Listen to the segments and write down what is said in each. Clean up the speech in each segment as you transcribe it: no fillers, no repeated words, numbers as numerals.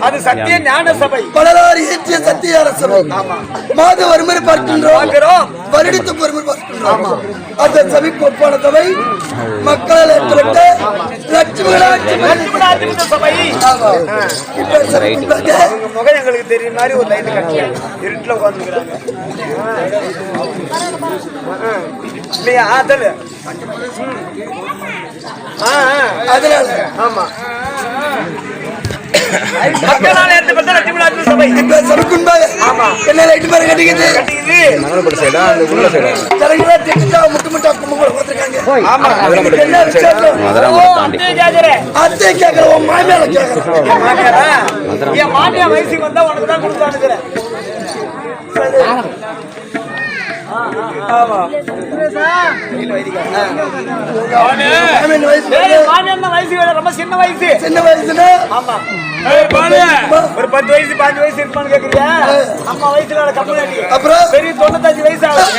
அது சத்திய ஞான சபை. சத்தியான சபை. மாத ஒருமுறை பார்க்கின்றோம், வருடத்துக்கு ஒருமுறை பார்க்கின்றோம். அந்த சபைக்கு ஒப்பான சபை மக்களால் ஏற்பட்ட லட்சுமி சபை. முகம் எங்களுக்கு தெரியும் மாதிரி ஒரு லைட் கட்டி இருட்டுல உட்காந்துக்கிறாங்க இல்லையா? அதனால ஆமா மக்களால் ஏற்பட்ட லட்சுமி சபை. இப்ப சபைக்குண்டாக ஆமா என்ன லைட் மாதிரி கட்டிக்கிது மங்களபுர சைடா அந்த உள்ள சைடா தலைகள திட்டா முட்டு முட்டா கும்பல போட்டுருக்காங்க. ஆமா என்ன விஷயம் அத்தை கேக்குற உன் மாமியார கேக்குற மாமியாரா என் மாமியா வயசுக்கு வந்தா உனக்கு தான் கொடுத்தானுக்குறேன். ஆமா ரொம்ப சின்ன வயசு. சின்ன வயசுல ஆமா ஒரு 10 வயசு 5 வயசு இருப்பான்னு கேக்குறியா? அம்மா வயசுல கம்மியாட்டி அப்புறம் பெரிய 95 வயசு ஆகும்.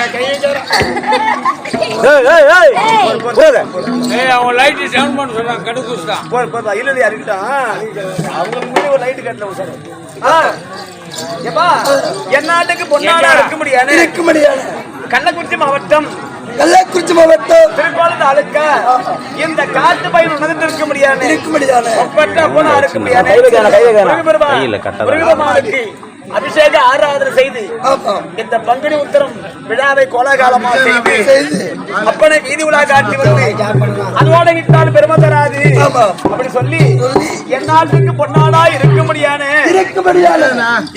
அவன் லைட் டவுன் பண்ண சொல்றான். கடுக்குஸ்தான் போய் இல்லையா இருக்கட்டும். அவங்க முன்னாடி ஒரு லைட் கட்டல சார். என் நாட்டுக்கு பொன்னாடா இருக்க முடியாது. கள்ளக்குறிச்சி மாவட்டம் திருக்கோளத்து அழுக்க இந்த காட்டு பயிர் உணர்ந்து இருக்க முடியாது. அபிஷேக ஆராதனை செய்து இந்த பங்குனி உத்தரம் விழாவை கோலாகாலமாக செய்து அப்பனை வீதி உலா காட்டி வந்து அதோட விட்டால் பெருமை தராது அப்படி சொல்லி என் நாட்டுக்கு பொன்னாடா இருக்க முடியாது.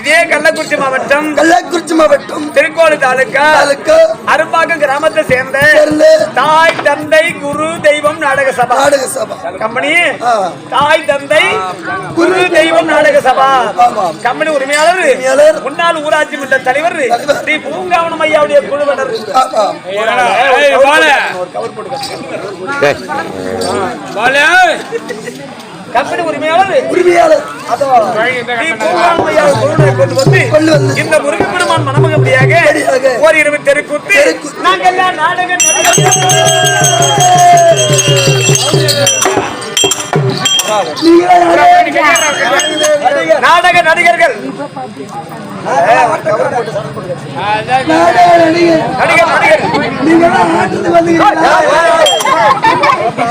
இதே கள்ளக்குறிச்சி மாவட்டம் திருக்கோளத்து தாலுக்கா அரும்பாக்கம் கிராமத்தை சேர்ந்த தாய் தந்தை குரு தெய்வம் நாடக சபா கம்பெனி. தாய் தந்தை குரு தெய்வம் நாடக சபா கம்பெனி உரிமையாளர் முன்னாள் ஊராட்சி மன்ற தலைவர் ஸ்ரீ பூங்காவனம் ஐயாவுடைய குழுவினர். கம்பெனி உரிமையாளர் இந்த முருகப்பெருமான் மணமகப்படியாக ஒரு 20 தெருக்கூத்து நாங்கள் நாடக நடிகர்கள்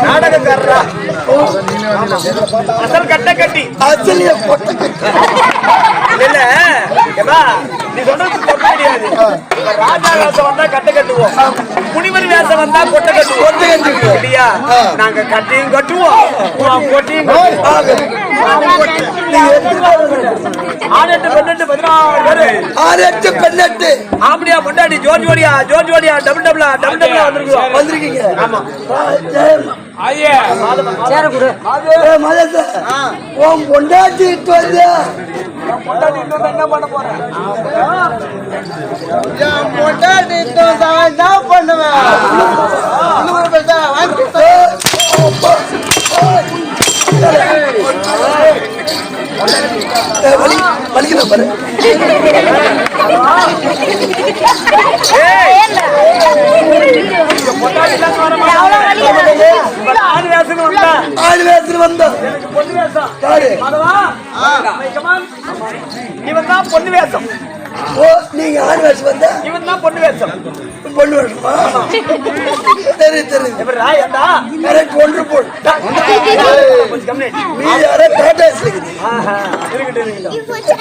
நாடகக்காரரா அசல் கட்ட கட்டி இல்ல நீ சொல்றது முடியாது. ராஜா வேஷம் வந்தா கட்ட கட்டுவோம், முனிவர் வேஷம் வந்தா கொட்டை கட்டுவோம் இல்லையா? நாங்க கட்டியும் கட்டுவோம் கொட்டியும் கட்டுவோம். 6 8 18 ஆம்படியா பொண்டாடி ஜோர்ஜ் ஓடியா டபுள் வந்திருக்கீங்க. ஆமா பொண்டாட்டி என்ன பண்ண போறேன்? பொண்டாட்டி பண்ணுவேன். இவன் தான் பொண்ணு வேஷம். ஓ நீங்க ஆண் வேஷம் வந்தா இவன் தான் பொண்ணு வேஷம். பொண்ணு வேஷமா? தெரியும் கரெக்ட். ஒன்று போல்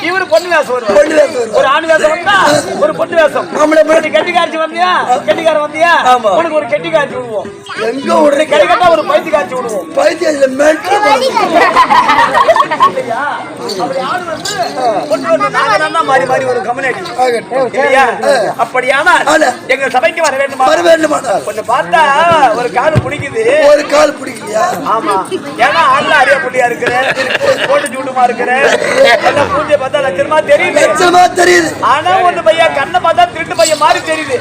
இவரு பொண்ணு வேஷம் ஒரு ஆண் வேஷம் வந்தா ஒரு பொண்ணு வேஷம். கெட்டிக்காட்சி வந்தியா கெட்டிக்கார வந்தியா உனக்கு ஒரு கெட்டி காட்சி விடுவோம். எங்க உடனே கிடைக்கட்டா ஒரு பைத்தி காட்சி விடுவோம். பைத்தி மாறி மாறி ஒரு கம்யூனிட்டி அப்படியானா எங்க சபைக்கு வர வேண்டுமா? கொஞ்சம் பார்த்தா ஒரு கால் பிடிக்குது. ஒரு கால் பிடிக்கலையா? ஆமா, ஏன்னா ஆள்ல அரிய புள்ளியா இருக்கிறேன், போட்டு சூட்டுமா இருக்கிறேன், பூஜை பார்த்தா லட்சமா தெரியுது. ஆனா ஒண்ணு பையா கண்ணை பார்த்தா திருட்டு பையன் மாதிரி தெரியுது.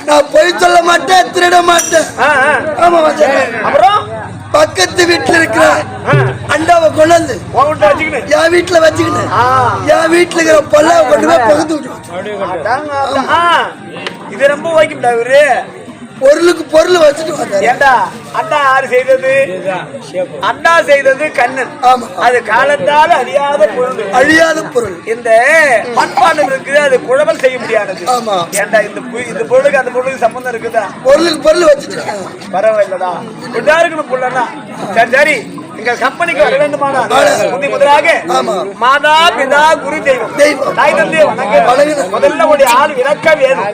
நான் பொய் சொல்ல மாட்டேன், திருட மாட்டேன். அப்புறம் பக்கத்து வீட்டுல இருக்கிற அண்டாவை கொண்டாந்து என் வீட்டுல வச்சுக்கிட்டு என் வீட்டுல இருக்கிற பல்லாவை கொண்டு போய் பக்கத்து விட்டு இது ரொம்ப ஓகே இவரு பொருளுக்கு பொருள் வச்சுட்டு வந்தாரு. ஏண்டா அண்ணா யாரு செய்தது? அண்ணா செய்தது கண்ணன். அது காலத்தால அழியாத பொருள். இந்த மண்பாண்டம் இருக்குது, அது குழவல் செய்ய முடியாதது. ஏண்டா இந்த பொருளுக்கு அந்த பொருளுக்கு சம்பந்தம் இருக்குதா? பொருளுக்கு பொருள் வச்சுட்டு பரவாயில்லடா, எல்லாருக்கும் புள்ளனா. சரி சரி, எங்கள் கம்பெனிக்கு வர வேண்டுமானால் முதலாக மாதா பிதா குரு தெய்வம் தாய் தந்தையை வணங்க முதல்ல ஒரு ஆள் விளக்க வேணும்.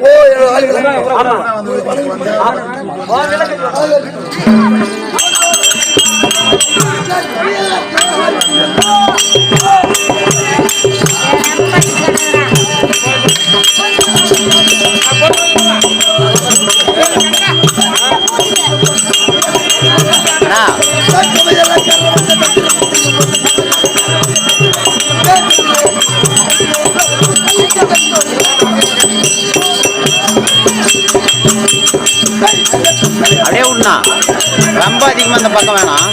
அப்படியே விடனா ரொம்ப அதிகமா இந்த பக்கம் வேணாம்.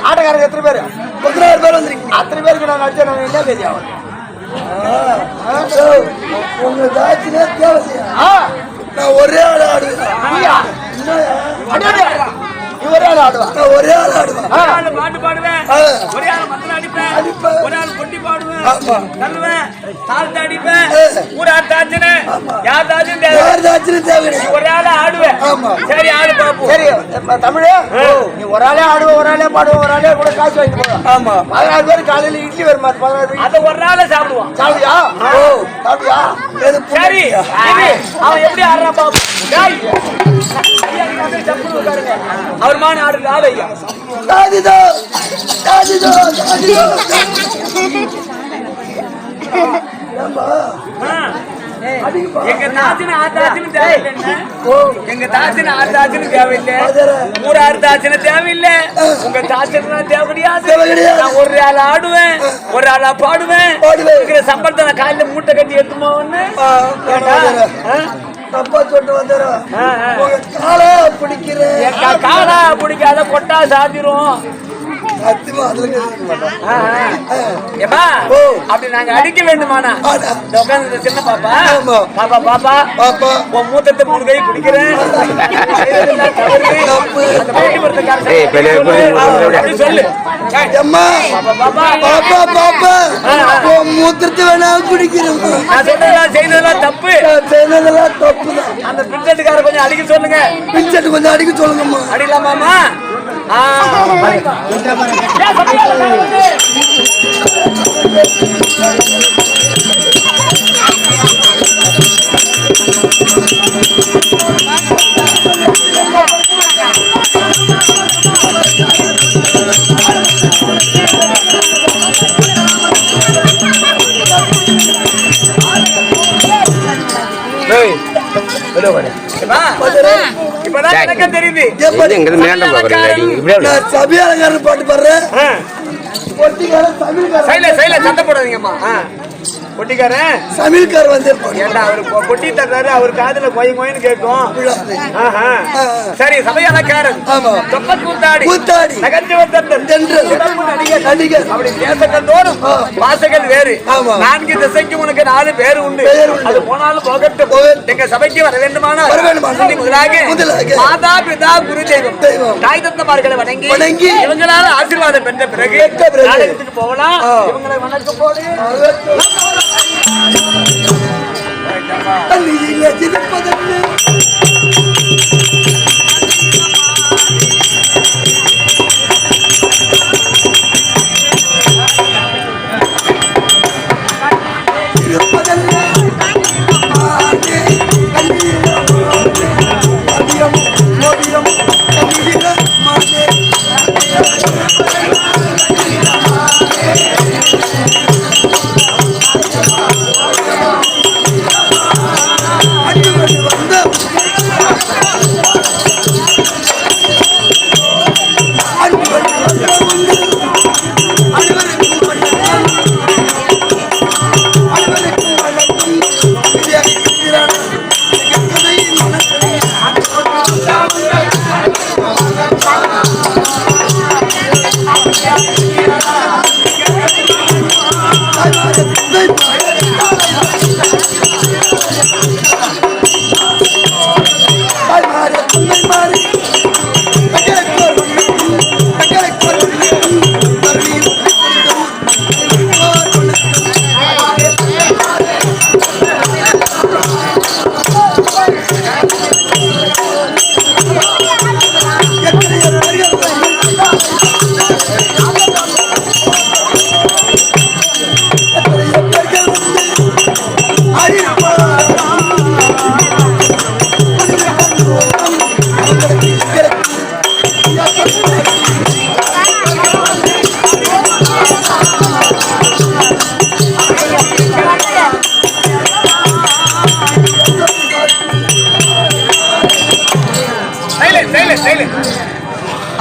ஆட்டக்காரங்க எத்தனை பேர்? 16 பேர் வந்துருக்கீங்க. அத்தனை பேருக்கு நான் அடிச்சா நாங்க என்ன தெரியும்? உங்க தாட்சியே தேவையா? நான் ஒரே ஆள் ஆடுவேன். ஒரே ஆள் ஆடுவா? ஒரே ஆள் ஆடுவேன். பாட்டு பாடுவேன், ஒரே ஆள் மத்தல அடிப்பேன், ஒரே ஆள் கொட்டி பாடுவேன், தள்ளுவேன், தாழ்த்து அடிப்பேன், ஊரா தாச்சுனே யார் தாச்சுன்னு தேவை, ஒரே ஆள ஆடுவேன். சரி ஆடு பாப்போம். சரி தமிழ், நீ ஒரு ஆளே ஆடுவேன், ஒரு ஆளே பாடுவேன், ஒரு ஆளே கூட காசு வாங்கி போவேன். ஆமா, 16 பேர் காலையில இட்லி வருமா? 16 பேர் அதை ஒரு ஆளே சாப்பிடுவான். சாப்பிடுயா? சாப்பிடுயா? சரி, அவன் எப்படி ஆடுறான் பாப்போம். அவர் மான ஆடுறது ஆதையா தாதிதோ தாதிதோ தாதிதோ. எங்க தாச்சின ஆத்தாச்சின்னு தேவையில்லை, எங்க தாச்சின ஆத்தாச்சின்னு தேவையில்லை, ஊர் ஆத்தாச்சின தேவையில்லை, உங்க தாச்சின தேவை கிடையாது. நான் ஒரு ஆள் ஆடுவேன், ஒரு ஆளா பாடுவேன். சம்பளத்தை நான் காலையில மூட்டை கட்டி எடுத்துமா ஒண்ணு தப்பா சொல்லிட்டு வந்துடுறேன். காலா பிடிக்கிறேன், காலா பிடிக்காத கொட்டா சாத்திரும். அப்படி நாங்க அடிக்க வேண்டுமானா சின்ன பாப்பா பாப்பா பாப்பா பாப்பா உன் மூத்தத்தை 3 கை குடிக்கிறேன் சொல்லு. மூத்திரத்தை வேணா குடிக்கிறேன். நான் சொன்னதெல்லாம் செய்ததெல்லாம் தப்பு, செய்ததெல்லாம் தப்பு. அந்த பின்செட்டுக்கார கொஞ்சம் அடிக்க சொல்லுங்க. பின்செட்டு கொஞ்சம் அடிக்க சொல்லுங்கம்மா. அடிக்கலாமாமா? தெரியுது சபையாளர் பாட்டு பாடுறேன். சண்டை போடாதீங்கம்மா. கொட்டிக்காரன் சமையல்கார் வந்து ஏண்டா அவரு கொட்டி தர்றாரு, அவர் காதுல கோயின்னு கேட்கும். ஆஹா. சரி, சபையாளக்காரன் தொப்ப கூத்தாடி நடிகர் அப்படி தேசக்கந்தோறும் வாசகர் வேறு. 4 திசைக்கு உனக்கு 4 பேர் உண்டு. அது போனாலும் போகட்டும். எங்க சபைக்கு வர வேண்டுமானா முதலாக மாதா பிதா குரு தெய்வம் தாய் தந்தமார்களை வணங்கி இவங்களால ஆசீர்வாதம் பெற்ற பிறகு நாடகத்துக்கு போகலாம். இவங்களை வணக்கம் போடு.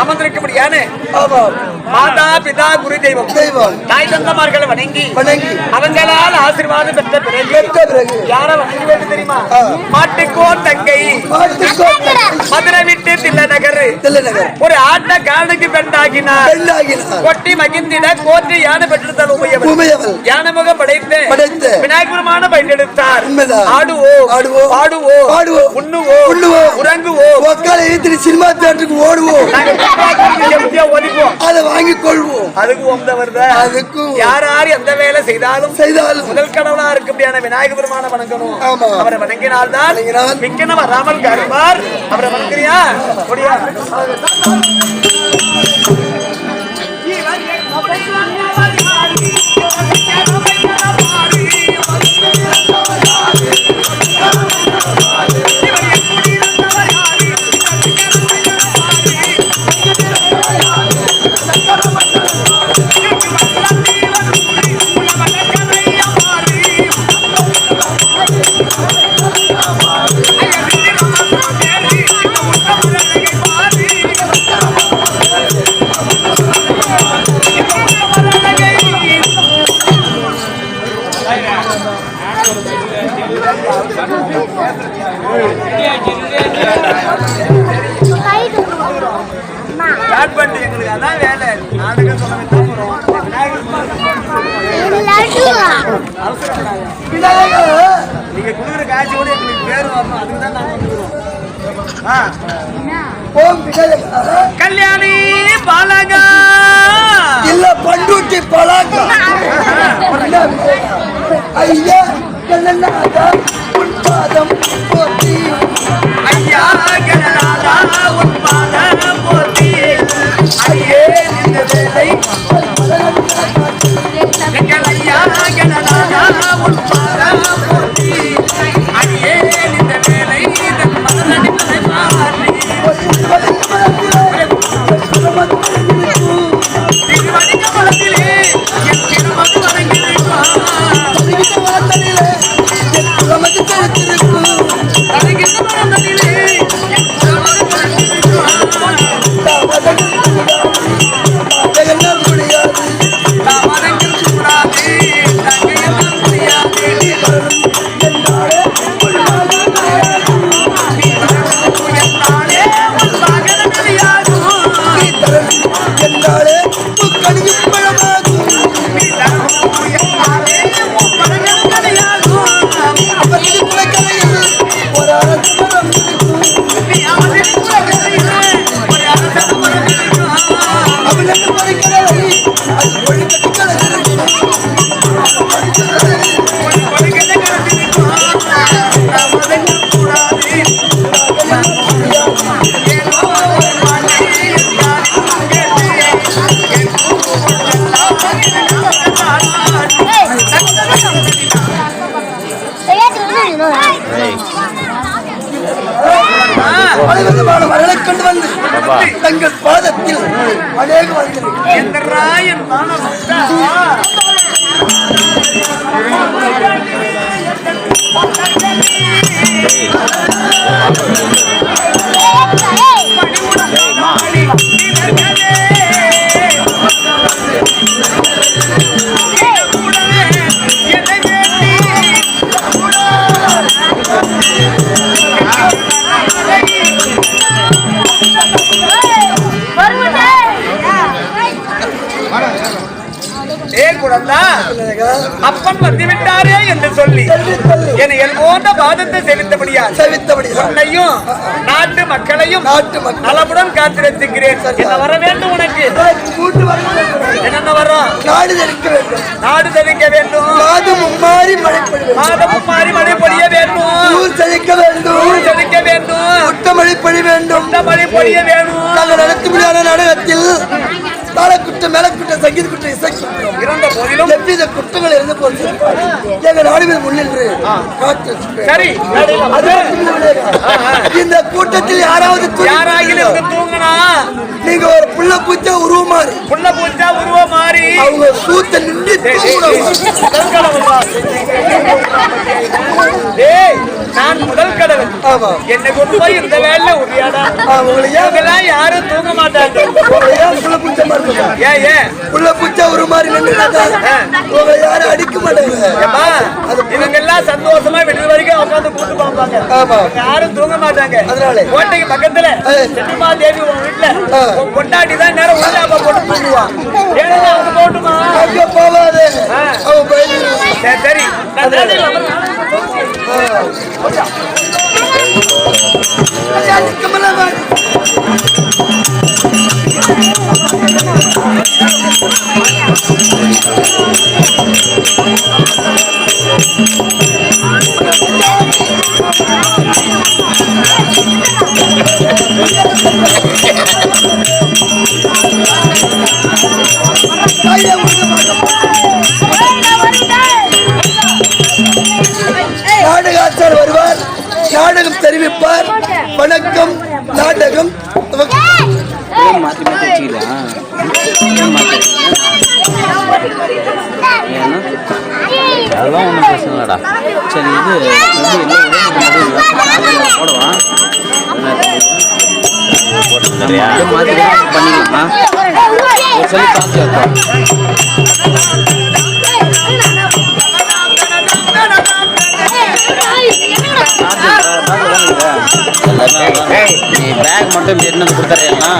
அமர்ந்திருக்கும்படியான மாதா பிதா குரு தெய்வம் தாய் தந்தமார்களை வணங்கி அவங்களால் ஆசீர்வாதம் பெற்ற பிறகு யாரை வணங்கி வேண்டும் தெரியுமா? மாட்டுக்கோன் தங்கை மதுரை விட்டு தில்லநகர் ஒரு ஆட்ட காலனுக்கு பெண்ணாகினார். கொட்டி மகிழ்ந்திட கோற்றி யானை பெற்றிருந்தால் உமையவள் யானை முகம் படைத்து விநாயகருமான பயிரெடுத்தார். ஆடுவோ பாடுவோ உண்ணுவோ உறங்குவோ சினிமா தியேட்டருக்கு ஓடுவோம், ஒதுக்குவோம், அதை வாங்கிக் கொள்வோம். அதுக்கும் யார் எந்த வேலை செய்தாலும் முதல் கடவுளா இருக்கும்படியான விநாயக பெருமான வணங்கணும். அவரை வணங்கினால்தான் மிக்கன வராமல் கருமார். அவரை வணங்குறியா? எங்களுக்கு அதான் வேலை. நாடகம் நீங்க குடுக்குற காட்சியோட எங்களுக்கு பேர் வரணும். அதுக்குதான் நாங்க வந்துக்கிறோம். கல்யாணி பாலகா இல்ல பண்டூட்டி பலாக்கா. ஐயா உன்பாதம் போட்டி, ஐயா உன்பாதம் போட்டி, ஐயே இந்த வேலை எங்கள் ஐயா உன்பாதம் போட்டி, ஐயே இந்த வேலை மதனடிப்பதை மாறி திருவடிக்க மலத்திலே என் திருமது வணங்கியிருப்பான். பலவிதமான மகளை கொண்டு வந்து தங்கள் பாதத்தில் அநேக வந்திருக்கு. எந்தரா என் மானம் அப்பன் வந்துவிட்டாரே என்று சொல்லி என்னை போன்ற பாதத்தை செவித்தபடியால் உன்னையும் நாட்டு மக்களையும் நலமுடன் காத்திருக்கிறேன். என்ன வர வேண்டும் உனக்கு? என்னென்ன வரும்? நாடு தெரிக்க வேண்டும். நாடு தெரிக்க வேண்டும். மாதமும் மாறி மழை பொழிய வேண்டும். ஊர் செழிக்க வேண்டும். ஊர் செழிக்க வேண்டும். குட்டமழை பொழிய வேண்டும். குட்டமழை பொழிய வேண்டும். நாங்கள் நடத்த முடியாத நாடகத்தில் தாளக்குட்ட மேலக்குட்ட சங்கீத குட்ட இசைக்குற்றோம் இருந்த போதிலும் எவ்வித குற்றங்கள் இருந்து போது எங்கள் நாடுகள் முன்னின்று காட்டு. சரி, இந்த கூட்டத்தில் யாராவது தூங்கினா நீங்க ஒரு புள்ள பூச்சா உருவமாறு அவங்க சூத்த நின்று நான் முதல் கடவுள். என்னை கொண்டு போய் இந்த வேலை உரியாடா. அவங்களாம் யாரும் தூங்க மாட்டாங்க. புள்ள பூச்சா உருமாறி நின்று யாரும் அடிக்க மாட்டாங்க. இவங்க எல்லாம் சந்தோஷமா விடுற வரைக்கும் உட்காந்து கூட்டு பார்ப்பாங்க. யாரும் தூங்க மாட்டாங்க. அதனால கோட்டைக்கு பக்கத்துல செட்டிமா தேவி உங்க வீட்டுல கொண்டாடி தான் நேரம் உள்ள அப்ப போட்டு தூங்குவான். அவங்க போட்டுமா போவாது. சரி நாடகாச்சார் வருவார். நாடகம் தெரிவிப்பார். வணக்கம். நாடகம் மாற்றி மாற்றி வச்சுக்கலாம். அதெல்லாம் ஒன்றும் பிரச்சனை இல்லைடா. சரி, போடுவான் மாற்றி பண்ணிக்கலாம். சொல்லி நீ பேக் மட்டும் என்ன கொடுத்துறேன்னா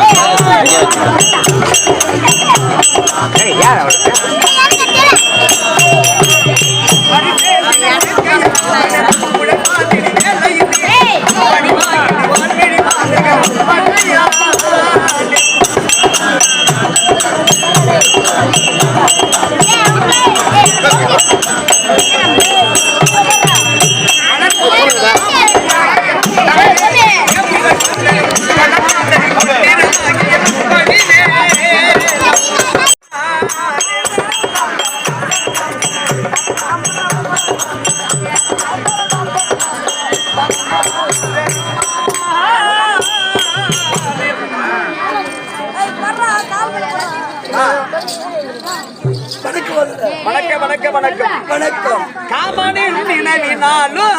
வணக்கம். காமனின் நினைவினாலும்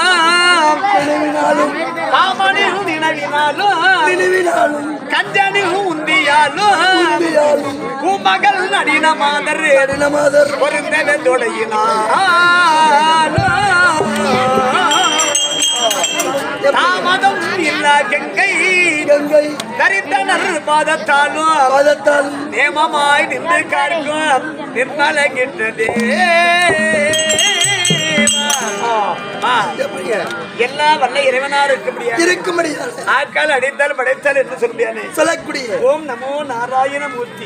கஞ்சனின் உந்தியாலும் மகள் நடின மாதர் தாமதம் இல்ல கங்கை கரித்தனர் பாதத்தாலும் நேமமாய் நின்று காக்கும் நிர்மல கிட்டதே. எல்லா வல்ல இறைவனார் இருக்க முடியாது. ஆட்கள் அடித்தால் படைத்தால் என்று சொல்லக்கூடிய ஓம் நமோ நாராயண மூர்த்தி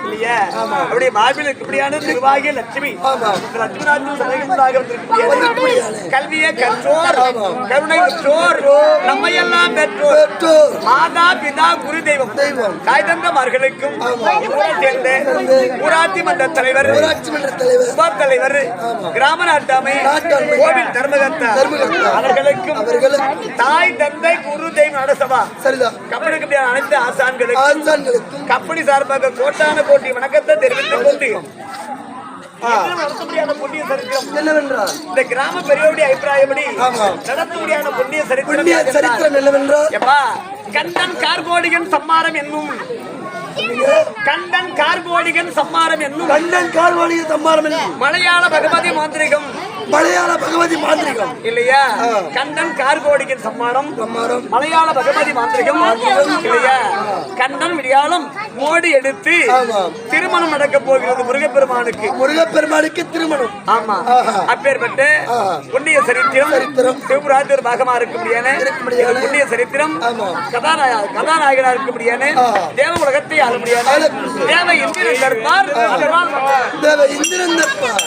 இல்லையா? அப்படி மார்பில் இருக்கக்கூடியான திருவாகிய லட்சுமி கல்வியை கற்றோர் கருணை பெற்றோர் நம்மையெல்லாம் பெற்றோர் மாதா பிதா குரு தெய்வம் தாய் தந்தமார்களுக்கும் சேர்ந்த ஊராட்சி மன்ற தலைவர் உப தலைவர் கிராம நாட்டாமை கோவில் தர்மகர்த்தா அவர்களுக்கும் தாய் தந்தை குரு தெய்வம் நடசபா சரிதான் கபடி கபடி அனைத்து ஆசான்களுக்கும் கபடி சார்பாக கோட்டான கோட்டி வணக்கத்தை தெரிவித்துக் கொண்டு நடத்தக்கூடியான புண்ணிய சரித்திரம் என்னவென்றால் இந்த கிராம பெரியவருடைய அபிப்பிராயப்படி நடத்தக்கூடியான புண்ணிய சரித்திரம் என்னவென்றால் எப்பா கண்டன் கார்கோடிகன் சம்மாரம் என்னும் கண்டன் கார்கோடிகன் சம்மாரம் என்னும் மலையாள பகவதி மாந்திரிகம் இல்லையா கண்டன் கார்கோடிகன் சம்மாரம் மலையாள பகவதி மாந்திரிகம் இல்லையா கண்டன் விடியாலும் மோடி எடுத்து திருமணம் நடக்க போகிறது முருகப்பெருமானுக்கு திருமணம் ஆமா அப்பேற்பட்ட புண்ணிய சரித்திரம் சிவபுராஜர் பாகமா இருக்க முடியாது புண்ணிய சரித்திரம் கதாநாயகனா இருக்க முடியாது தேவ உலகத்தை ஆள முடியாது தேவ இந்திரன் தர்பார் இந்திரன் தர்பார்